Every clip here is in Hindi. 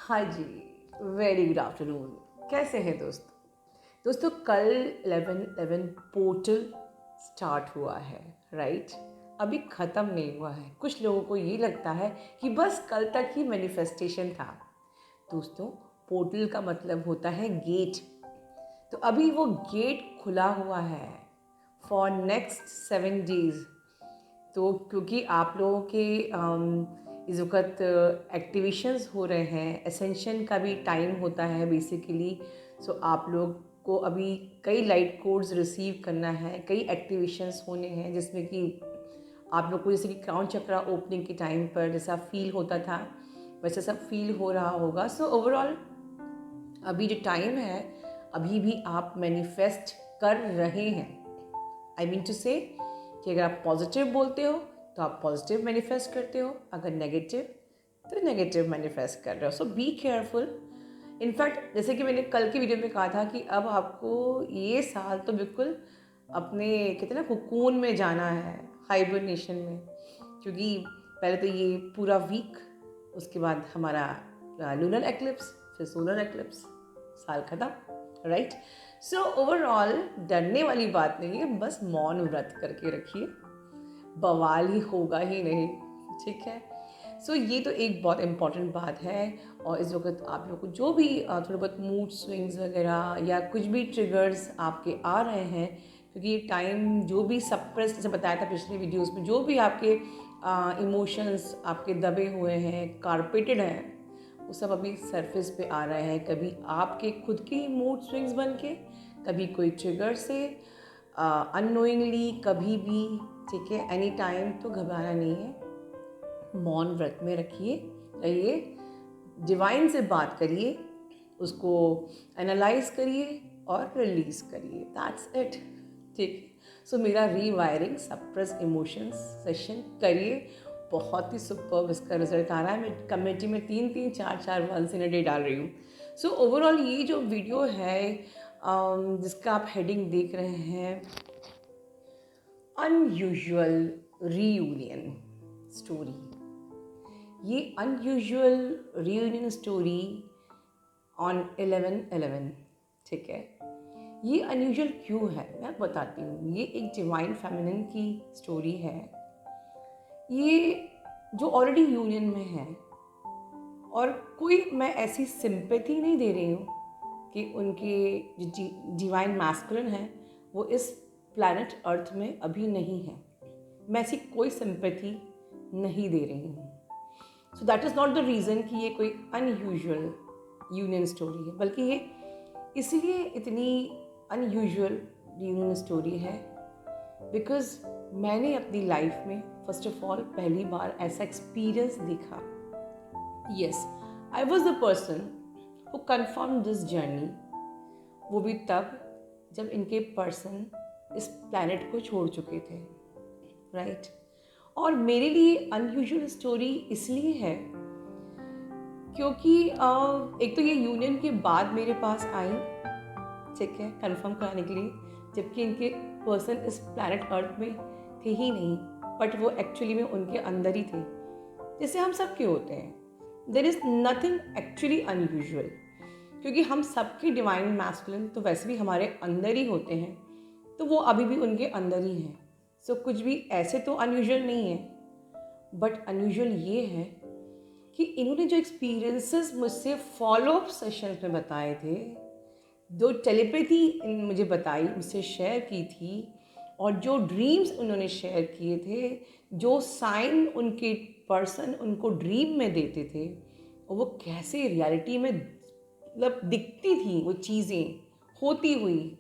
हाँ जी, वेरी गुड आफ्टरनून। कैसे हैं दोस्तों कल 11/11 पोर्टल स्टार्ट हुआ है, राइट? अभी ख़त्म नहीं हुआ है। कुछ लोगों को ये लगता है कि बस कल तक ही मैनिफेस्टेशन था। दोस्तों, पोर्टल का मतलब होता है गेट। तो अभी वो गेट खुला हुआ है फॉर नेक्स्ट 7 डेज। तो क्योंकि आप लोगों के इस वक्त एक्टिवेशंस हो रहे हैं, एसेंशन का भी टाइम होता है बेसिकली। सो आप लोग को अभी कई लाइट कोड्स रिसीव करना है, कई एक्टिवेशंस होने हैं, जिसमें कि आप लोग को जैसे कि क्राउन चक्रा ओपनिंग के टाइम पर जैसा फील होता था वैसे सब फील हो रहा होगा। सो ओवरऑल अभी जो टाइम है, अभी भी आप मैनिफेस्ट कर रहे हैं। आई मीन टू से कि अगर आप पॉजिटिव बोलते हो तो आप पॉजिटिव मैनिफेस्ट करते हो, अगर नेगेटिव तो नेगेटिव मैनिफेस्ट कर रहे हो। सो बी केयरफुल। इनफैक्ट जैसे कि मैंने कल की वीडियो में कहा था कि अब आपको ये साल तो बिल्कुल अपने कहते हैं ना कुकून में जाना है, हाइबरनेशन में। क्योंकि पहले तो ये पूरा वीक, उसके बाद हमारा लूनर एक्लिप्स, फिर सोलर एक्लिप्स, साल खत्म, राइट? सो ओवरऑल डरने वाली बात नहीं है, बस मौन व्रत करके रखिए, बवाल ही होगा ही नहीं, ठीक है? सो ये तो एक बहुत इम्पॉर्टेंट बात है। और इस वक्त आप लोग को जो भी थोड़े बहुत मूड स्विंग्स वगैरह या कुछ भी ट्रिगर्स आपके आ रहे हैं, क्योंकि ये टाइम जो भी सप्रेस, जैसे बताया था पिछली वीडियोस में, जो भी आपके इमोशंस आपके दबे हुए हैं, कारपेटेड हैं, वो सब अभी सरफेस पे आ रहे हैं। कभी आपके खुद के मूड स्विंग्स बन के, कभी कोई ट्रिगर से अननोइंगली, कभी भी, ठीक है? Any time. तो घबराना नहीं है, मौन व्रत में रहिए, डिवाइन से बात करिए, उसको एनालाइज करिए और रिलीज करिए। दैट्स इट, ठीक है? सो मेरा रीवायरिंग सप्रेस इमोशंस सेशन करिए, बहुत ही सुपर इसका रिजल्ट आ रहा है। मैं कमेटी में 3-3, 4-4 वंस इन अ डे डाल रही हूँ। सो ओवरऑल ये जो वीडियो है जिसका आप हेडिंग देख रहे हैं, अनयूजुअल रीयूनियन स्टोरी। ये अनयूजुअल रीयूनियन स्टोरी ऑन 11/11, ठीक है? ये अनयूजुअल क्यों है मैं बताती हूँ। ये एक डिवाइन फेमिनिन की स्टोरी है। ये जो ऑलरेडी यूनियन में है, और कोई मैं ऐसी सिंपैथी नहीं दे रही हूँ कि उनके जो डिवाइन मैस्कुलिन है वो इस प्लैनेट अर्थ में अभी नहीं है। मैं ऐसी कोई सिंपैथी नहीं दे रही हूँ। So that is not the reason कि ये कोई अनयूजुअल यूनियन स्टोरी है, बल्कि ये इसलिए इतनी अनयूजुअल यूनियन स्टोरी है बिकॉज मैंने अपनी लाइफ में फर्स्ट ऑफ ऑल पहली बार ऐसा एक्सपीरियंस देखा। Yes, I was the person who confirm this journey, वो भी तब जब इनके पर्सन इस प्लैनेट को छोड़ चुके थे, राइट? और मेरे लिए अनयूजुअल स्टोरी इसलिए है क्योंकि एक तो ये यूनियन के बाद मेरे पास आई, ठीक है, कंफर्म कराने के लिए, जबकि इनके पर्सन इस प्लैनेट अर्थ में थे ही नहीं, बट वो एक्चुअली में उनके अंदर ही थे, जैसे हम सब के होते हैं। There is nothing actually unusual, क्योंकि हम सबके डिवाइन मैस्कुलिन तो वैसे भी हमारे अंदर ही होते हैं, तो वो अभी भी उनके अंदर ही हैं। सो कुछ भी ऐसे तो अनयूजुअल नहीं है, बट अनयूजुअल ये है कि इन्होंने जो एक्सपीरियंसेस मुझसे फॉलोअप सेशंस में बताए थे, जो टेलीपैथी मुझे बताई, मुझसे शेयर की थी, और जो ड्रीम्स उन्होंने शेयर किए थे, जो साइन उनके पर्सन उनको ड्रीम में देते थे, और वो कैसे रियलिटी में मतलब दिखती थी वो चीज़ें होती हुई।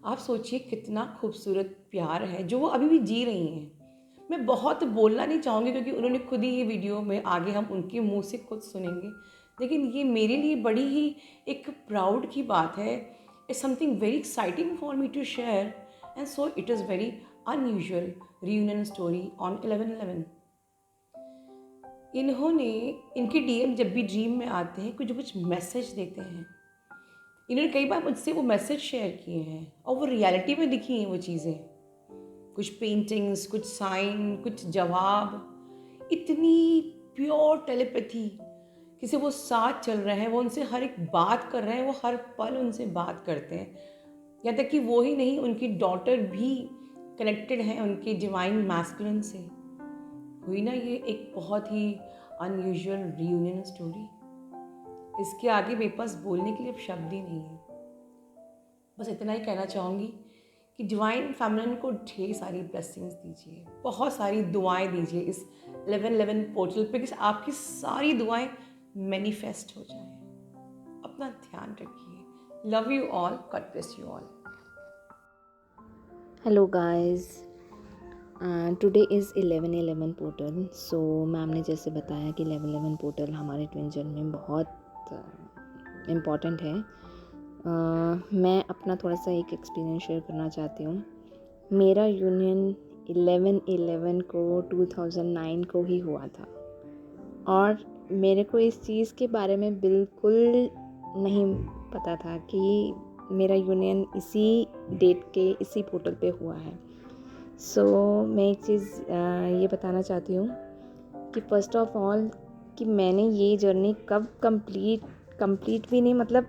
आप सोचिए कितना खूबसूरत प्यार है जो वो अभी भी जी रही हैं। मैं बहुत बोलना नहीं चाहूँगी क्योंकि उन्होंने खुद ही ये वीडियो में आगे हम उनके मुंह से खुद सुनेंगे, लेकिन ये मेरे लिए बड़ी ही एक प्राउड की बात है। It's something very exciting for me to share, and so it is very unusual reunion story on 11/11। इन्होंने, इनके डीएम जब भी ड्रीम में आते हैं कुछ मैसेज देते हैं। इन्होंने कई बार मुझसे वो मैसेज शेयर किए हैं और वो रियलिटी में दिखी हैं वो चीज़ें, कुछ पेंटिंग्स, कुछ साइन, कुछ जवाब, इतनी प्योर टेलीपैथी किसी वो साथ चल रहे हैं, वो उनसे हर एक बात कर रहे हैं, वो हर पल उनसे बात करते हैं। यहाँ तक कि वो ही नहीं, उनकी डॉटर भी कनेक्टेड है उनके डिवाइन मैस्कुलिन से। हुई ना ये एक बहुत ही अनयूजुअल रियूनियन स्टोरी। इसके आगे मेरे पास बोलने के लिए अब शब्द ही नहीं है। बस इतना ही कहना चाहूँगी कि डिवाइन फेमिनिन को ढेर सारी ब्लेसिंग्स दीजिए, बहुत सारी दुआएं दीजिए इस 1111 पोर्टल पे, कि आपकी सारी दुआएं मैनिफेस्ट हो जाएं। अपना ध्यान रखिए। Love you all, God bless you all. Hello guys, today is 11/11 portal. So ma'am ने जैसे बताया कि 11/11 पोर्टल हमारे ट्विन जर्नी में बहुत इम्पॉर्टेंट है। मैं अपना थोड़ा सा एक एक्सपीरियंस शेयर करना चाहती हूँ। मेरा यूनियन 11/11 को 2009 को ही हुआ था और मेरे को इस चीज़ के बारे में बिल्कुल नहीं पता था कि मेरा यूनियन इसी डेट के इसी पोर्टल पे हुआ है। सो मैं एक चीज़ ये बताना चाहती हूँ कि फ़र्स्ट ऑफ ऑल कि मैंने ये जर्नी कब कंप्लीट भी नहीं, मतलब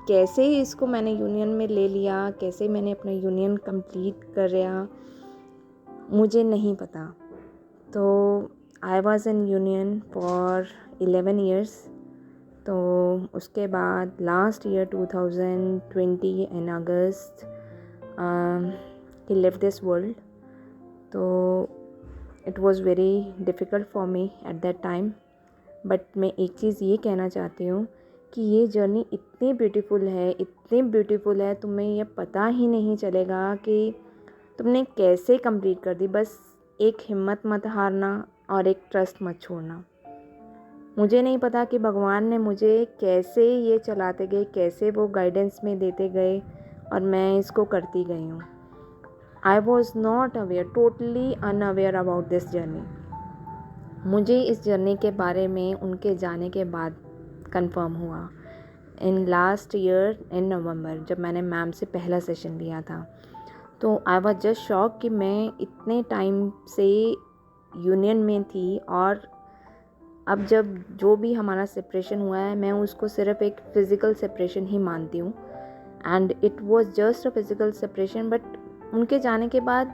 कैसे इसको मैंने यूनियन में ले लिया, कैसे मैंने अपना यूनियन कंप्लीट कर लिया, मुझे नहीं पता। तो I was in union for 11 years। तो उसके बाद लास्ट ईयर 2020 इन अगस्त ही लेफ्ट दिस वर्ल्ड। तो it was very difficult for me at that time. But मैं एक चीज़ ये कहना चाहती हूँ कि ये जर्नी इतनी ब्यूटीफुल है, तुम्हें ये पता ही नहीं चलेगा कि तुमने कैसे कंप्लीट कर दी। बस एक हिम्मत मत हारना और एक ट्रस्ट मत छोड़ना। मुझे नहीं पता कि भगवान ने मुझे कैसे ये चलाते गए, कैसे वो गाइडेंस में देते गए और मैं इसको करती गई हूँ। I was not aware, totally unaware about this journey. मुझे इस जर्नी के बारे में उनके जाने के बाद कंफर्म हुआ इन लास्ट ईयर इन नवंबर, जब मैंने मैम से पहला सेशन लिया था। तो आई वॉज जस्ट शॉक कि मैं इतने टाइम से यूनियन में थी और अब जब जो भी हमारा सेपरेशन हुआ है, मैं उसको सिर्फ एक फ़िज़िकल सेपरेशन ही मानती हूँ। And it was just a physical separation. But उनके जाने के बाद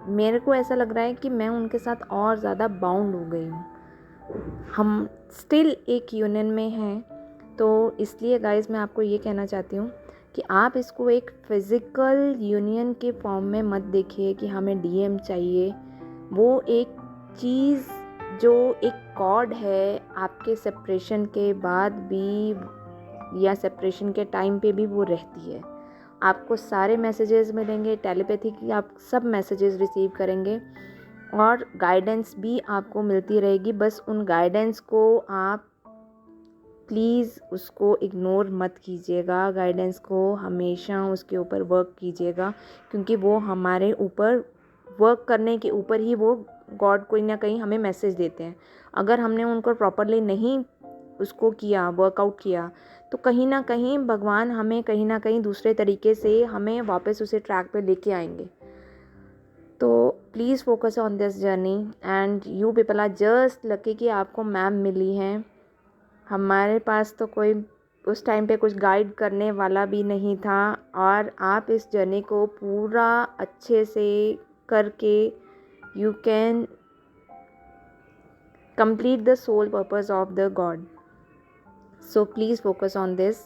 मेरे को ऐसा लग रहा है कि मैं उनके साथ और ज़्यादा बाउंड हो गई हूँ। हम स्टिल एक यूनियन में हैं। तो इसलिए गाइस मैं आपको ये कहना चाहती हूँ कि आप इसको एक फ़िज़िकल यूनियन के फॉर्म में मत देखिए कि हमें डीएम चाहिए। वो एक चीज़ जो एक कॉर्ड है, आपके सेपरेशन के बाद भी या सेपरेशन के टाइम पे भी वो रहती है। आपको सारे मैसेजेस मिलेंगे, टेलीपैथी की आप सब मैसेजेस रिसीव करेंगे और गाइडेंस भी आपको मिलती रहेगी। बस उन गाइडेंस को आप प्लीज़ उसको इग्नोर मत कीजिएगा। गाइडेंस को हमेशा उसके ऊपर वर्क कीजिएगा, क्योंकि वो हमारे ऊपर वर्क करने के ऊपर ही वो गॉड कोई ना कहीं हमें मैसेज देते हैं। अगर हमने उनको प्रॉपरली नहीं उसको किया, वर्कआउट किया, तो कहीं ना कहीं भगवान हमें कहीं ना कहीं दूसरे तरीके से हमें वापस उसे ट्रैक पे लेके आएंगे। तो please focus on this journey and you people are just lucky कि आपको मैम मिली हैं। हमारे पास तो कोई उस टाइम पे कुछ गाइड करने वाला भी नहीं था और आप इस जर्नी को पूरा अच्छे से करके you can complete the sole purpose of the god. So please focus on this.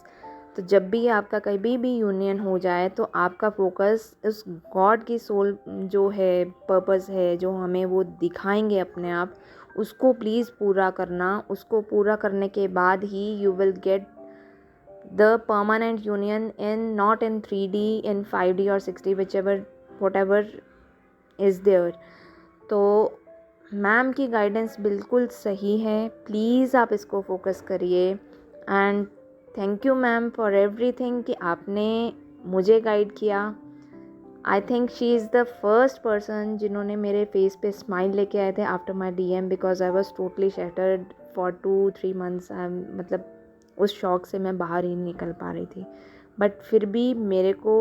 तो जब भी आपका कभी भी यूनियन हो जाए तो आपका फोकस उस गॉड की सोल जो है, पर्पस है, जो हमें वो दिखाएंगे अपने आप, उसको प्लीज़ पूरा करना। उसको पूरा करने के बाद ही you will get the permanent union in not in 3D, in 5D और 6D, whatever is there. तो मैम की गाइडेंस बिल्कुल सही है, प्लीज़ आप इसको फोकस करिए। And thank you ma'am for everything कि आपने मुझे गाइड किया। I think she is the first person जिन्होंने मेरे फेस पे स्माइल लेके आए थे after my DM, because I was totally shattered for 2-3 months। मतलब उस शॉक से मैं बाहर ही निकल पा रही थी। बट फिर भी मेरे को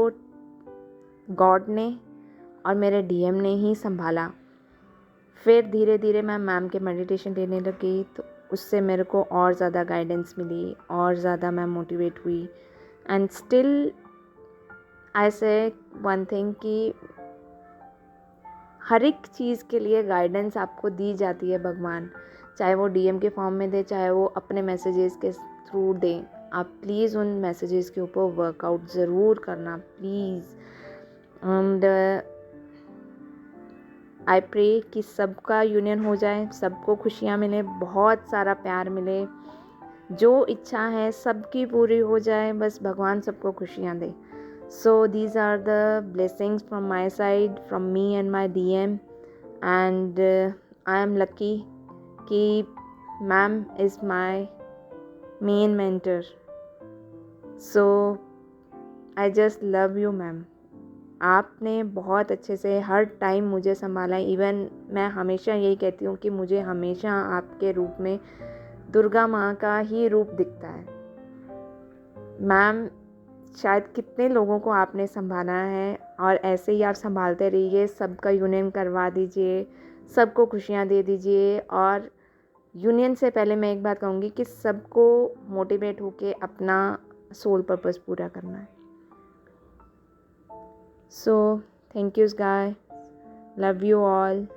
गॉड ने और मेरे DM ने ही संभाला। फिर धीरे धीरे मैं मैम के मेडिटेशन लेने लगी तो उससे मेरे को और ज़्यादा गाइडेंस मिली, और ज़्यादा मैं मोटिवेट हुई। एंड स्टिल आई से वन थिंग कि हर एक चीज़ के लिए गाइडेंस आपको दी जाती है भगवान, चाहे वो डीएम के फॉर्म में दे, चाहे वो अपने मैसेजेस के थ्रू दें। आप प्लीज़ उन मैसेजेस के ऊपर वर्कआउट ज़रूर करना प्लीज़। एंड आई प्रे कि सबका यूनियन हो जाए, सबको खुशियाँ मिले, बहुत सारा प्यार मिले, जो इच्छा है सबकी पूरी हो जाए, बस भगवान सबको खुशियाँ दे। So these are the blessings from my side, from me and my DM, and I am lucky कि ma'am is my main mentor. So I just love you ma'am. आपने बहुत अच्छे से हर टाइम मुझे संभाला। इवन मैं हमेशा यही कहती हूँ कि मुझे हमेशा आपके रूप में दुर्गा माँ का ही रूप दिखता है। मैम, शायद कितने लोगों को आपने संभाला है, और ऐसे ही आप संभालते रहिए, सबका यूनियन करवा दीजिए, सबको खुशियाँ दे दीजिए। और यूनियन से पहले मैं एक बात कहूँगी कि सबको मोटिवेट होके अपना सोल पर्पस पूरा करना है। So thank you guys, love you all.